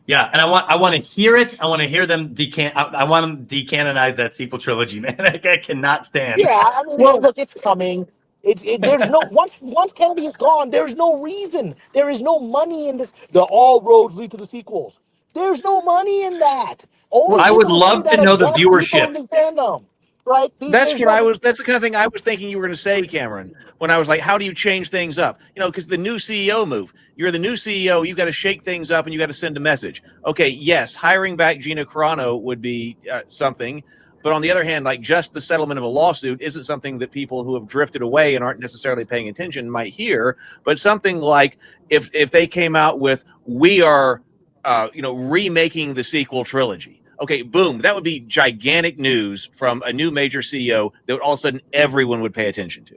Yeah, and I want to hear it. I want to hear them I want them decanonize that sequel trilogy, man. I cannot stand. Yeah, I mean, Well, look, it's coming. There's no once Kennedy is gone, there's no reason. There is no money in this. The all roads lead to the sequels. There's no money in that. Only I would people will see love to that are know the dumb people viewership. in the fandom, right? That's There's what I nothing. was. That's the kind of thing I was thinking you were going to say, Cameron. When I was like, "How do you change things up?" You know, because the new CEO move. You're the new CEO. You got to shake things up, and you got to send a message. Okay, yes, hiring back Gina Carano would be something, but on the other hand, like just the settlement of a lawsuit isn't something that people who have drifted away and aren't necessarily paying attention might hear. But something like if they came out with, "We are, remaking the sequel trilogy." Okay, boom. That would be gigantic news from a new major CEO that all of a sudden everyone would pay attention to.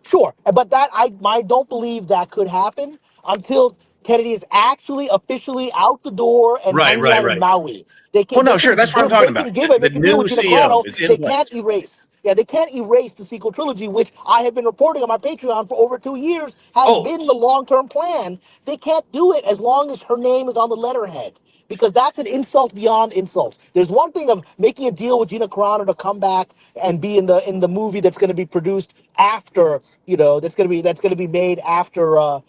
Sure, but that I don't believe that could happen until Kennedy is actually officially out the door and Right, hanging right, out in right. Maui. Well, no, sure. That's what I'm talking They about. can give The make a deal new with Gina CEO Carano. is in They place. can't erase. Yeah, they can't erase the sequel trilogy, which I have been reporting on my Patreon for over 2 years, has Oh, been the long-term plan. They can't do it as long as her name is on the letterhead, because that's an insult beyond insult. There's one thing of making a deal with Gina Carano to come back and be in the movie that's going to be produced after, that's going to be made after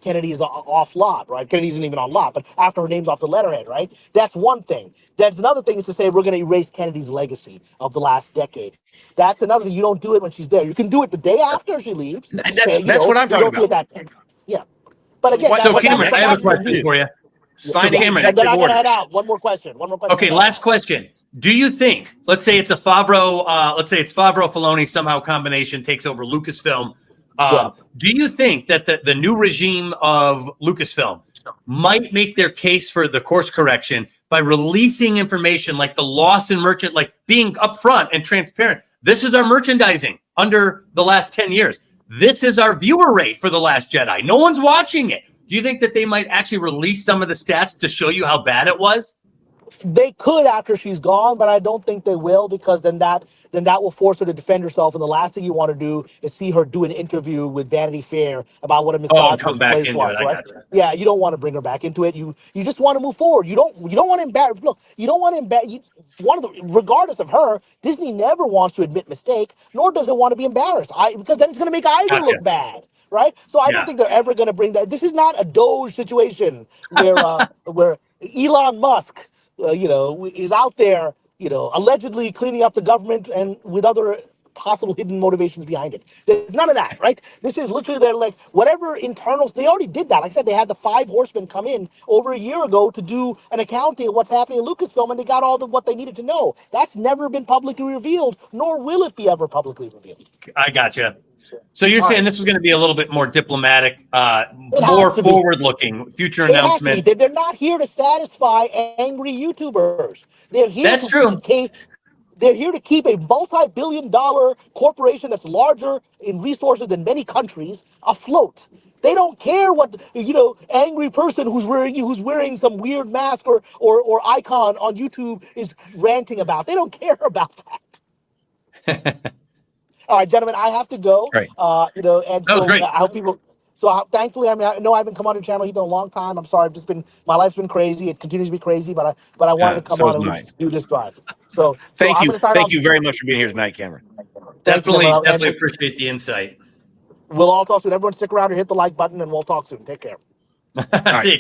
Kennedy's off lot, right? Kennedy isn't even on lot, but after her name's off the letterhead, right? That's one thing. That's another thing is to say we're going to erase Kennedy's legacy of the last decade. That's another thing. You don't do it when she's there. You can do it the day after she leaves. That's what I'm You talking don't do it about. that time. Yeah. But again, What so but Cameron, but I have a that's question for you. So Signing Cameron, and then I executive gotta head orders. out. One more question. okay, last question. Do you think, let's say it's Favreau Filoni somehow combination takes over Lucasfilm. Yeah. Do you think that the new regime of Lucasfilm might make their case for the course correction by releasing information like the loss in merchant, like being upfront and transparent? This is our merchandising under the last 10 years. This is our viewer rate for The Last Jedi. No one's watching it. Do you think that they might actually release some of the stats to show you how bad it was? They could after she's gone, but I don't think they will, because then that will force her to defend herself. And the last thing you want to do is see her do an interview with Vanity Fair about what a Oh, and come misogynist back place into was, it. I right? got you. Yeah, you don't want to bring her back into it. You just want to move forward. You don't want to embarrass. Look, you don't want to embarrass. Regardless of her, Disney never wants to admit mistake, nor does it want to be embarrassed. Because then it's going to make Iger Gotcha. look bad, right? So I don't Yeah. think they're ever going to bring that. This is not a Doge situation where Elon Musk is out there, allegedly cleaning up the government and with other possible hidden motivations behind it. There's none of that, right? This is literally they're like whatever internals. They already did that. Like I said, they had the 5 horsemen come in over a year ago to do an accounting of what's happening in Lucasfilm, and they got all what they needed to know. That's never been publicly revealed, nor will it be ever publicly revealed. I gotcha. So you're All saying right. this is going to be a little bit more diplomatic, It more has to be. forward-looking, future It has to be. announcements. They're not here to satisfy angry YouTubers. They're here That's to true. They're here to keep a multi-billion-dollar corporation that's larger in resources than many countries afloat. They don't care what angry person who's wearing some weird mask or icon on YouTube is ranting about. They don't care about that. All right, gentlemen, I have to go. Right. And That was so great. I hope people. So thankfully, I know I haven't come on your channel either in a long time. I'm sorry, I've just been my life's been crazy. It continues to be crazy, but I wanted to come So on is and at mine. least do this drive. So Thank I'm you. going to sign Thank off. you very much for being here tonight, Cameron. Thank you, Definitely gentlemen. And appreciate the insight. we'll all talk soon. Everyone, stick around and hit the like button, and we'll talk soon. Take care. All right. See you.